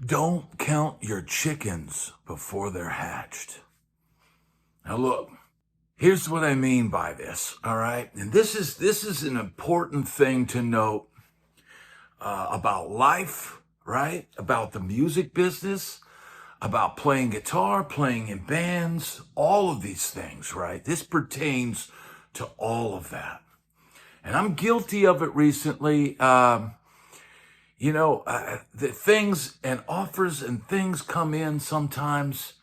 Don't count your chickens before they're hatched. Now look, here's what I mean by this, all right? And this is an important thing to note about life, right? About the music business, about playing guitar, playing in bands, all of these things, right? This pertains to all of that. And I'm guilty of it recently. The things and offers and things come in sometimes.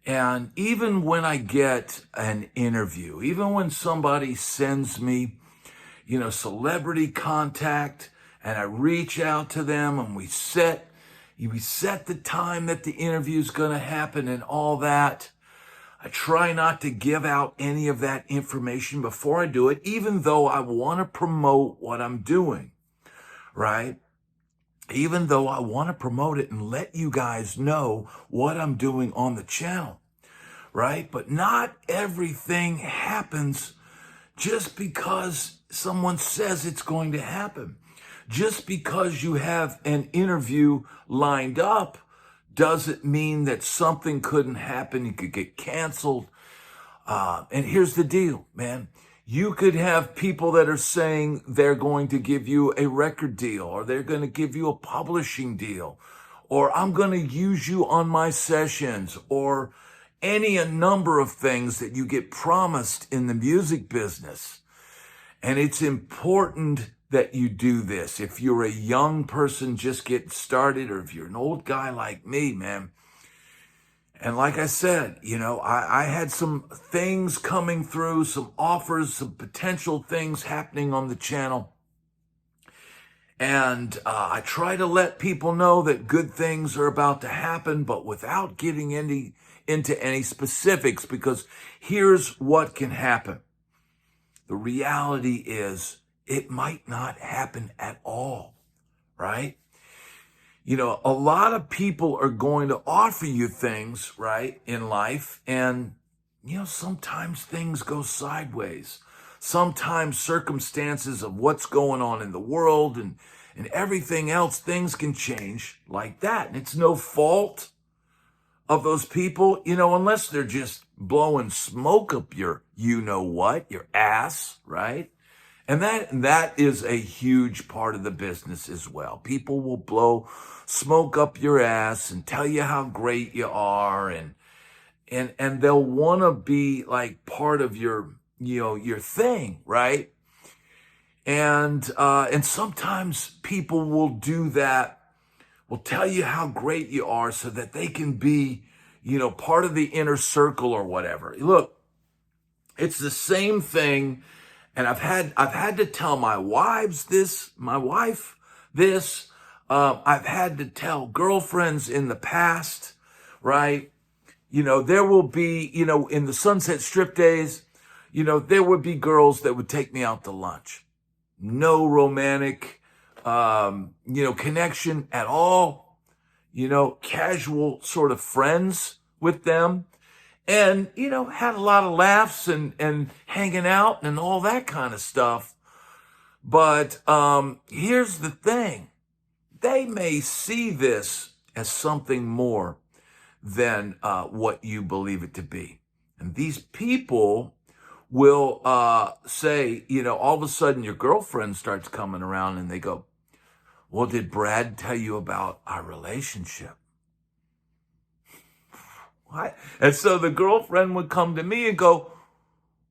And even when I get an interview, even when somebody sends me, celebrity contact, and I reach out to them and we set the time that the interview is going to happen and all that, I try not to give out any of that information before I do it, even though I want to promote what I'm doing, right? Even though I want to promote it and let you guys know what I'm doing on the channel, right? But not everything happens just because someone says it's going to happen. Just because you have an interview lined up doesn't mean that something couldn't happen. You could get canceled. And here's the deal, man. You could have people that are saying they're going to give you a record deal, or they're going to give you a publishing deal, or I'm going to use you on my sessions, or a number of things that you get promised in the music business. And it's important that you do this. If you're a young person just getting started, or if you're an old guy like me, man. And like I said, I had some things coming through, some offers, some potential things happening on the channel. And I try to let people know that good things are about to happen, but without getting into any specifics, because here's what can happen. The reality is it might not happen at all, right? A lot of people are going to offer you things, right, in life. And, sometimes things go sideways. Sometimes circumstances of what's going on in the world and everything else, things can change like that. And it's no fault of those people, unless they're just blowing smoke up your your ass, right? And that is a huge part of the business as well. People will blow smoke up your ass and tell you how great you are, and they'll want to be like part of your thing, right? And sometimes people will do that, will tell you how great you are so that they can be, part of the inner circle or whatever. Look, it's the same thing. And I've had to tell my wife this. I've had to tell girlfriends in the past, right? There will be, in the Sunset Strip days, there would be girls that would take me out to lunch. No romantic, connection at all. Casual sort of friends with them. And, had a lot of laughs and hanging out and all that kind of stuff. But here's the thing. They may see this as something more than what you believe it to be. And these people will say, all of a sudden your girlfriend starts coming around and they go, well, did Brad tell you about our relationship? What? And so the girlfriend would come to me and go,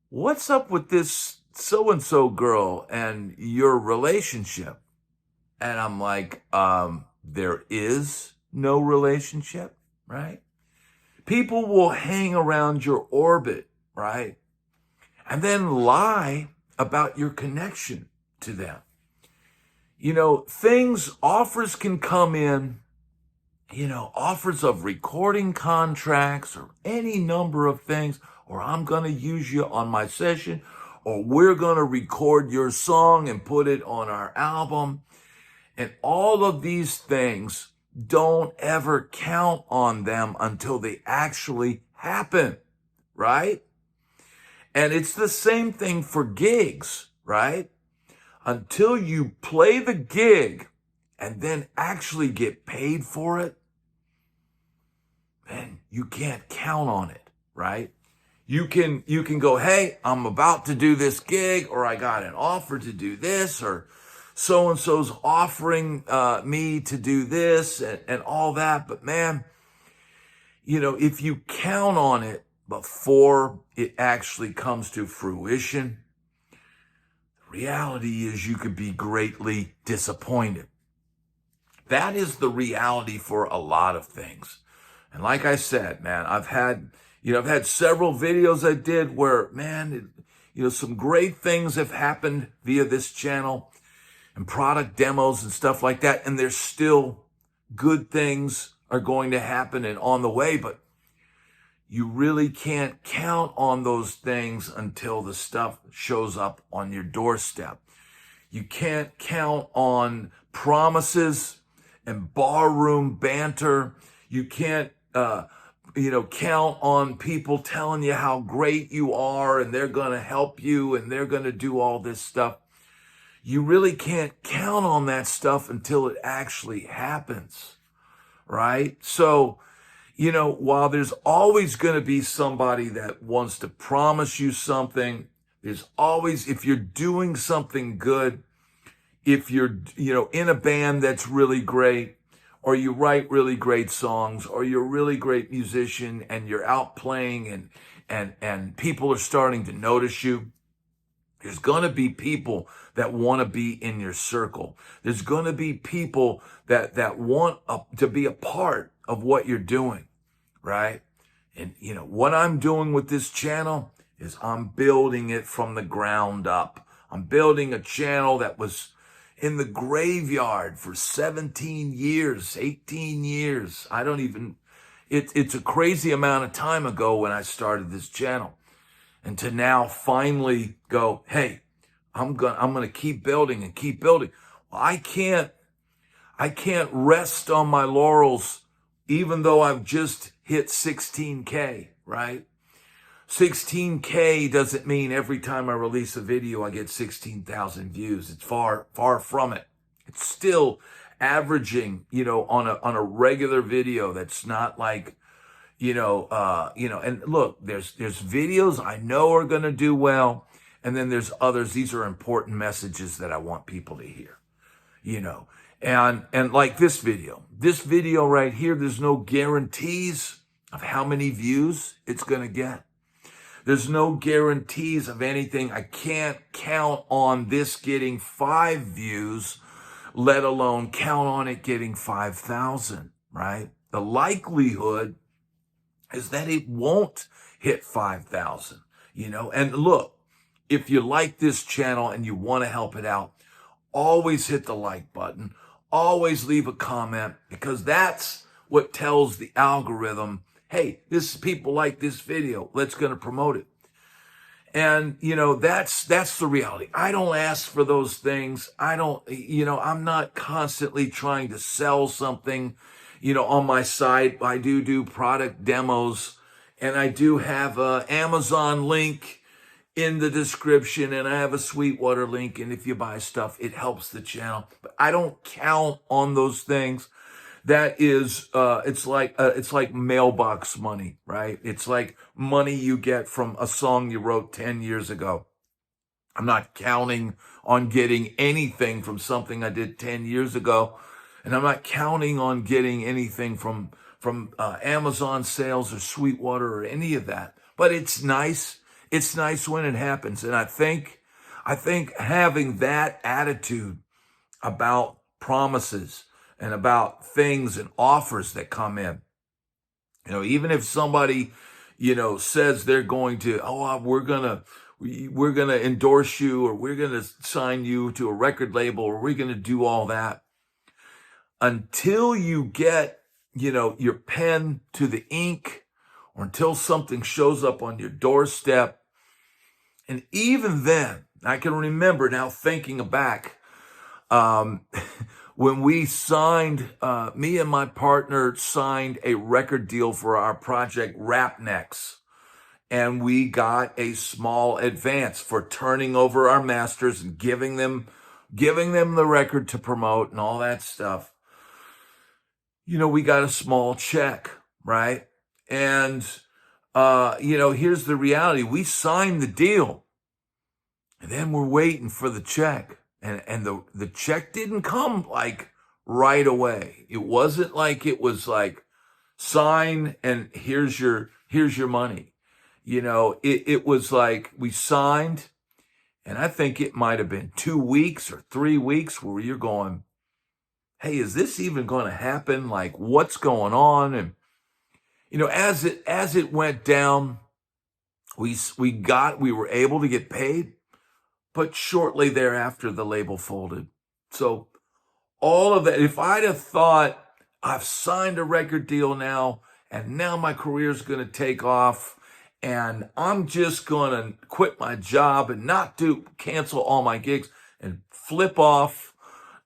what's up with this so-and-so girl and your relationship. And I'm like, there is no relationship, right? People will hang around your orbit, right? And then lie about your connection to them. Offers can come in, offers of recording contracts or any number of things, or I'm going to use you on my session, or we're going to record your song and put it on our album. And all of these things, don't ever count on them until they actually happen, right? And it's the same thing for gigs, right? Until you play the gig and then actually get paid for it, then you can't count on it, right? You can go, hey, I'm about to do this gig, or I got an offer to do this, or so-and-so's offering me to do this and all that. But man, if you count on it before it actually comes to fruition, the reality is you could be greatly disappointed. That is the reality for a lot of things. And like I said, man, I've had several videos I did where, man, some great things have happened via this channel and product demos and stuff like that. And there's still good things are going to happen and on the way, but you really can't count on those things until the stuff shows up on your doorstep. You can't count on promises and barroom banter. You can't, count on people telling you how great you are and they're going to help you and they're going to do all this stuff. You really can't count on that stuff until it actually happens, right? So, while there's always going to be somebody that wants to promise you something, there's always, if you're doing something good, if you're, in a band that's really great, or you write really great songs, or you're a really great musician and you're out playing and people are starting to notice you, there's going to be people that want to be in your circle. There's going to be people that want to be a part of what you're doing, right? And, what I'm doing with this channel is I'm building it from the ground up. I'm building a channel that was in the graveyard for 17 years, 18 years. It's a crazy amount of time ago when I started this channel. And to now finally go, hey, I'm going to keep building and keep building. Well, I can't rest on my laurels, even though I've just hit 16K, right? 16K doesn't mean every time I release a video, I get 16,000 views. It's far, far from it. It's still averaging, on a regular video. That's not like, and look, there's videos I know are going to do well. And then there's others. These are important messages that I want people to hear, and like this video right here, there's no guarantees of how many views it's going to get. There's no guarantees of anything. I can't count on this getting 5 views, let alone count on it getting 5,000, right? The likelihood is that it won't hit 5,000, and look, if you like this channel and you want to help it out, always hit the like button, always leave a comment, because that's what tells the algorithm, hey, people like this video, let's going to promote it. And, that's the reality. I don't ask for those things. I'm not constantly trying to sell something, on my site. I do product demos, and I do have a Amazon link in the description, and I have a Sweetwater link. And if you buy stuff, it helps the channel, but I don't count on those things. That is, it's like mailbox money, right? It's like money you get from a song you wrote 10 years ago. I'm not counting on getting anything from something I did 10 years ago. And I'm not counting on getting anything from Amazon sales or Sweetwater or any of that. But it's nice. It's nice when it happens. And I think I think having that attitude about promises and about things and offers that come in, even if somebody, says they're going to, we're going to endorse you, or we're going to sign you to a record label, or we're going to do all that, until you get, your pen to the ink, or until something shows up on your doorstep. And even then, I can remember now thinking back, when we signed, me and my partner signed a record deal for our project Rap Next. And we got a small advance for turning over our masters and giving them the record to promote and all that stuff. We got a small check, right? And, here's the reality. We signed the deal, and then we're waiting for the check. And the check didn't come like right away. It wasn't like it was like, sign and here's your money. It was like we signed, and I think it might have been 2 weeks or 3 weeks where you're going, hey, is this even going to happen? Like, what's going on? And, as it went down, we were able to get paid, but shortly thereafter, the label folded. So all of that, if I'd have thought, I've signed a record deal now, and now my career's going to take off, and I'm just going to quit my job and cancel all my gigs and flip off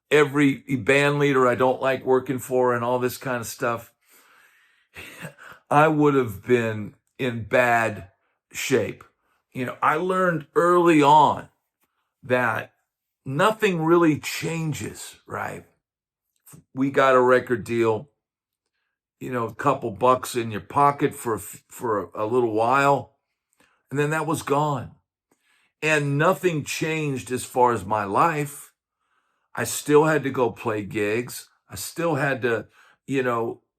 every band leader I don't like working for and all this kind of stuff, I would have been in bad shape. I learned early on that nothing really changes, right? We got a record deal, a couple bucks in your pocket for a little while, and then that was gone. And nothing changed as far as my life. I still had to go play gigs. I still had to,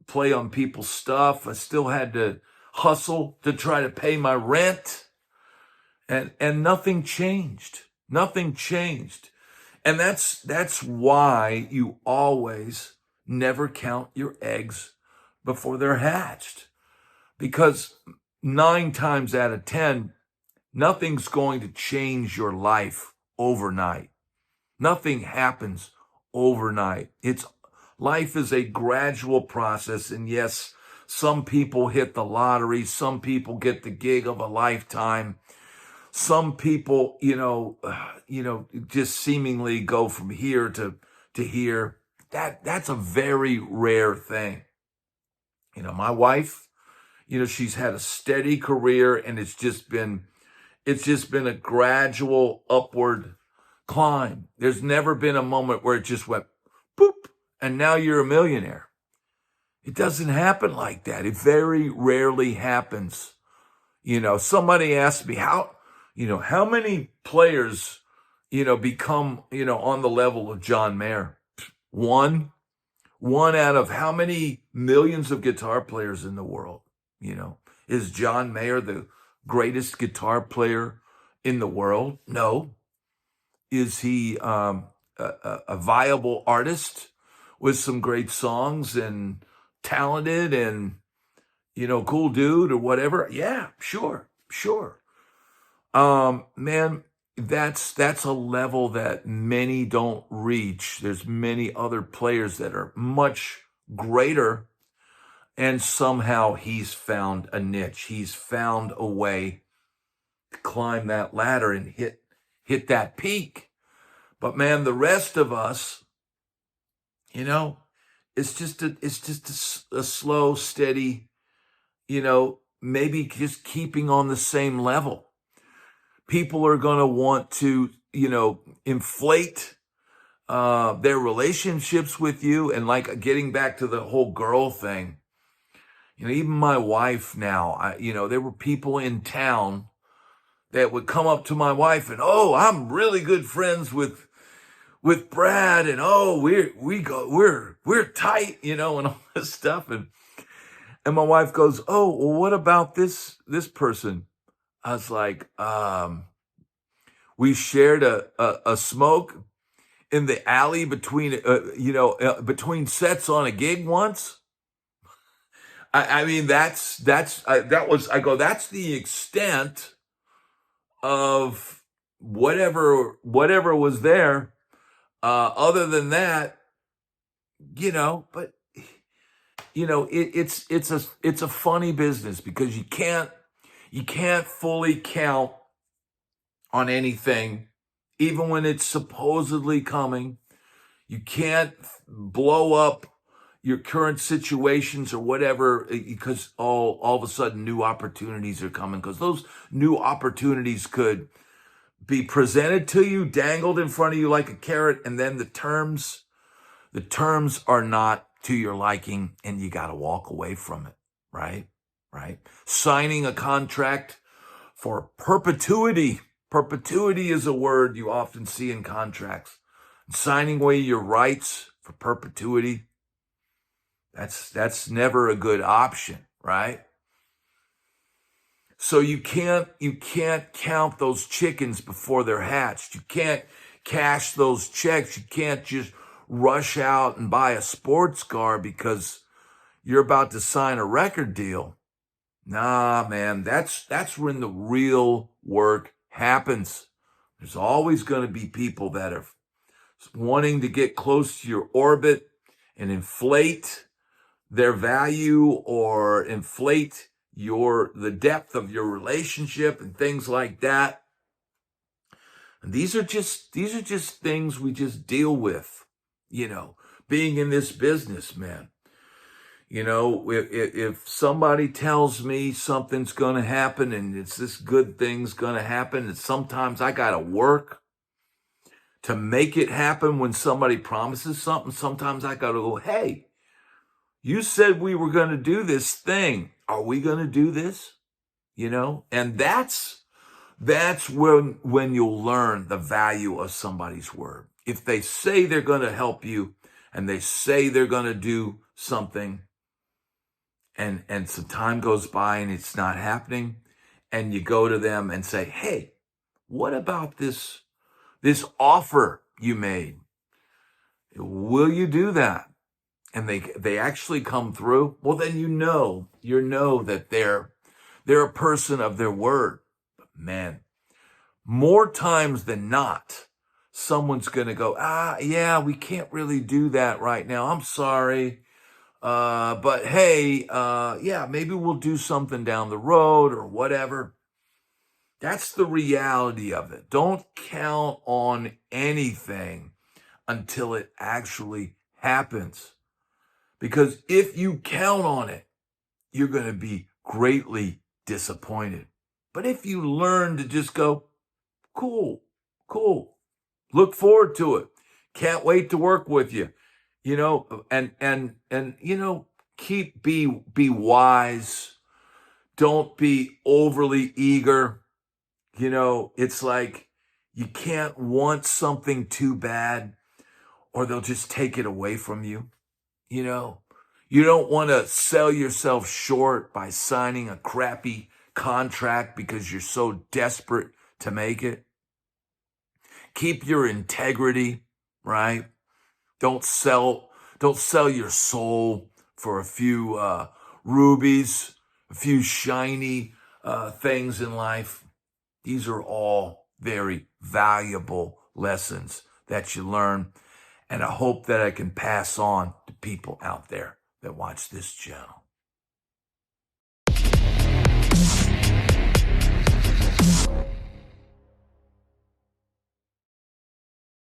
play on people's stuff. I still had to hustle to try to pay my rent. And nothing changed. Nothing changed. And that's why you always never count your eggs before they're hatched. Because 9 times out of 10, nothing's going to change your life overnight. Nothing happens overnight. Life is a gradual process. And yes, some people hit the lottery. Some people get the gig of a lifetime. Some people, just seemingly go from here to here. That's a very rare thing. My wife, she's had a steady career, and it's just been a gradual upward climb. There's never been a moment where it just went boop, and now you're a millionaire. It doesn't happen like that. It very rarely happens. Somebody asked me how many players, become, on the level of John Mayer? One out of how many millions of guitar players in the world? Is John Mayer the greatest guitar player in the world? No. Is he a viable artist with some great songs and talented and, cool dude or whatever? Yeah, sure. Man, that's a level that many don't reach. There's many other players that are much greater, and somehow he's found a niche. He's found a way to climb that ladder and hit that peak. But man, the rest of us, it's just a slow, steady, maybe just keeping on the same level. People are going to want to, inflate their relationships with you. And like getting back to the whole girl thing, even my wife now, there were people in town that would come up to my wife and, oh, I'm really good friends with Brad, and oh, we're tight, and all this stuff. And my wife goes, oh, well, what about this person? I was like, We shared a smoke in the alley between, between sets on a gig once. I mean, I go, that's the extent of whatever was there. Other than that, but it's a funny business because you can't fully count on anything, even when it's supposedly coming. You can't blow up your current situations or whatever because all of a sudden new opportunities are coming, because those new opportunities could be presented to you, dangled in front of you like a carrot, and then the terms are not to your liking and you got to walk away from it, right? Signing a contract for perpetuity. Perpetuity is a word you often see in contracts. Signing away your rights for perpetuity, that's never a good option, right? So you can't count those chickens before they're hatched. You can't cash those checks. You can't just rush out and buy a sports car because you're about to sign a record deal. Nah, man, that's when the real work happens. There's always going to be people that are wanting to get close to your orbit and inflate their value or inflate the depth of your relationship and things like that. And these are just things we just deal with, being in this business, man. If somebody tells me something's going to happen and it's this good thing's going to happen, and sometimes I got to work to make it happen when somebody promises something. Sometimes I got to go, hey, you said we were going to do this thing. Are we going to do this? And that's when you'll learn the value of somebody's word. If they say they're going to help you and they say they're going to do something, and some time goes by and it's not happening, and you go to them and say, hey, what about this offer you made? Will you do that? And they actually come through. Well, then you know that they're a person of their word. But man, more times than not, someone's going to go, yeah, we can't really do that right now. I'm sorry. But hey, yeah, maybe we'll do something down the road or whatever. That's the reality of it. Don't count on anything until it actually happens. Because if you count on it, you're going to be greatly disappointed. But if you learn to just go, cool, look forward to it, can't wait to work with you, and be wise. Don't be overly eager. It's like you can't want something too bad or they'll just take it away from you. You don't want to sell yourself short by signing a crappy contract because you're so desperate to make it. Keep your integrity, right? Don't sell your soul for a few rubies, a few shiny things in life. These are all very valuable lessons that you learn. And I hope that I can pass on to people out there that watch this channel.